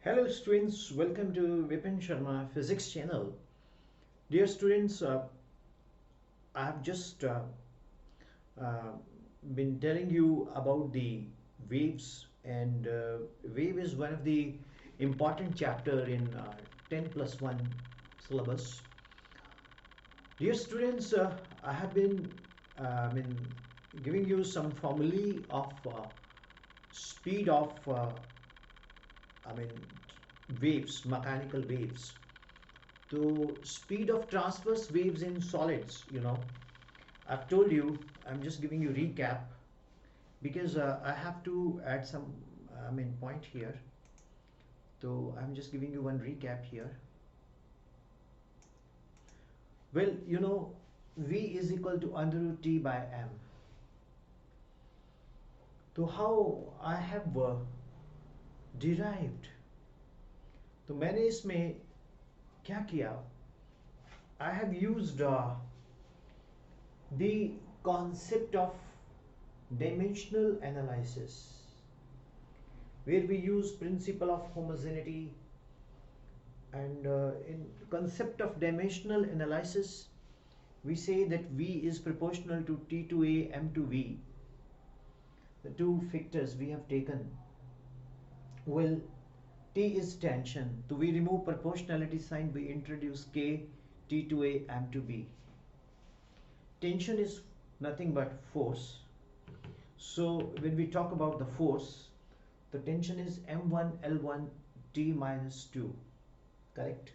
Hello students, welcome to Vipinsharma physics channel. Dear students, I have just uh, been telling you about the waves, and wave is one of the important chapter in 10 plus 1 syllabus. Dear students, I have been giving you some formulae of speed of I mean waves, mechanical waves. So speed of transverse waves in solids, I've told you, I'm just giving you recap because I have to add some point here. So I'm just giving you one recap here. Well, V is equal to under root T by M. So how I have derived, तो मैंने इसमें क्या किया, I have used the concept of dimensional analysis, where we use principle of homogeneity, and in concept of dimensional analysis we say that V is proportional to T to A, M to V, the two factors we have taken. Well, T is tension, so we remove proportionality sign, we introduce K, T to A, M to B. Tension is nothing but force. So when we talk about the force, the tension is M1 L1 T minus 2, correct?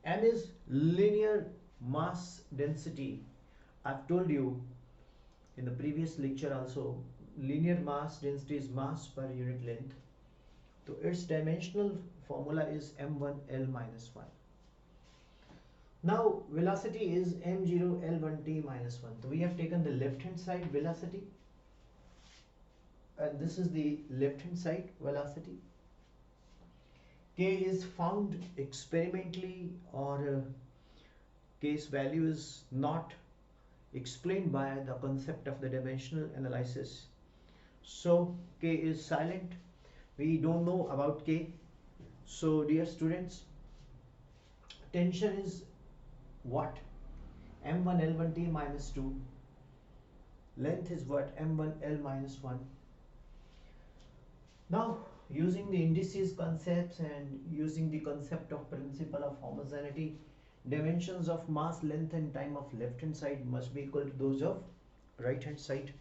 M is linear mass density. I've told you in the previous lecture also, linear mass density is mass per unit length. So its dimensional formula is M1 L minus 1. Now velocity is M0 L1 T minus 1. So we have taken the left hand side velocity, and this is the left hand side velocity. K is found experimentally, or K's value is not explained by the concept of the dimensional analysis. So K is silent. We don't know about K. So dear students, tension is what? M1 L1 T minus 2. Length is what? M1 L minus 1. Now using the indices concepts and using the concept of principle of homogeneity, dimensions of mass, length and time of left hand side must be equal to those of right hand side.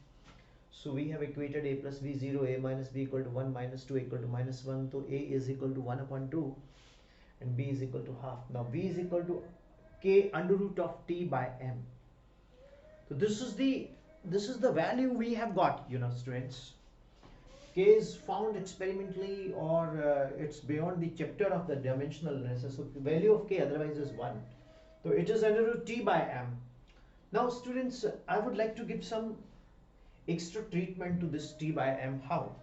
So we have equated A plus B 0, A minus B equal to 1, minus 2 equal to minus 1. So A is equal to 1 upon 2 and B is equal to half. Now B is equal to K under root of T by M. So this is the value we have got, students. K is found experimentally, or it's beyond the chapter of the dimensional analysis. So the value of K otherwise is 1. So it is under root T by M. Now students, I would like to give some extra treatment to this T by M. How?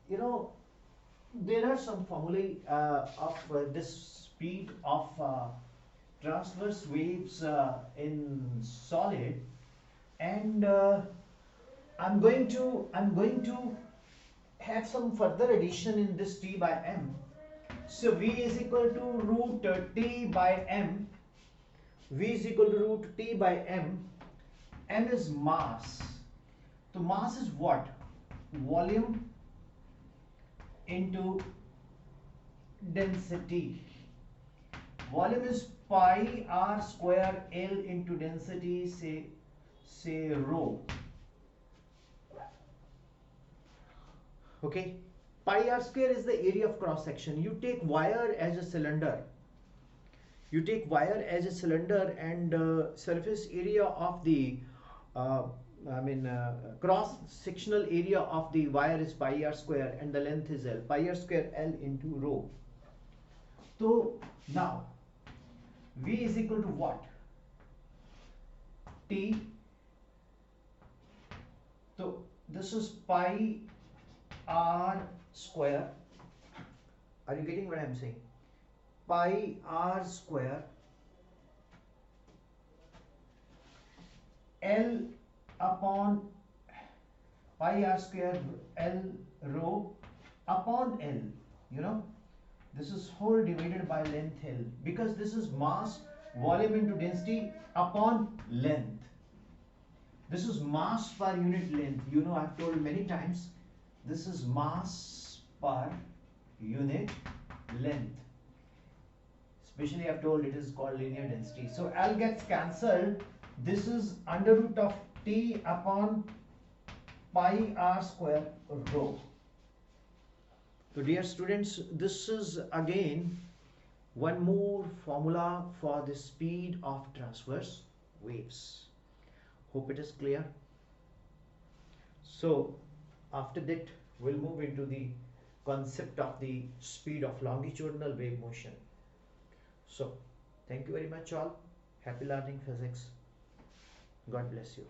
There are some formulae of this speed of transverse waves in solid, and I'm going to have some further addition in this T by M. So V is equal to root T by M. V is equal to root T by M. M is mass. So mass is what? Volume into density. Volume is pi r square L into density, say rho. Okay, pi r square is the area of cross section. You take wire as a cylinder. And surface area of the cross sectional area of the wire is pi r square and the length is L. Pi r square L into rho. So now V is equal to what? T. So this is pi r square. Are you getting what I am saying? Pi r square L upon pi r square L rho upon L. you know, this is whole divided by length L, because this is mass volume into density upon length. This is mass per unit length. You know, I've told many times, this is mass per unit length. Especially I've told it is called linear density. So L gets cancelled. This is under root of T upon pi r square rho. So dear students, this is again one more formula for the speed of transverse waves. Hope it is clear. So after that we'll move into the concept of the speed of longitudinal wave motion. So thank you very much all. Happy learning physics. God bless you.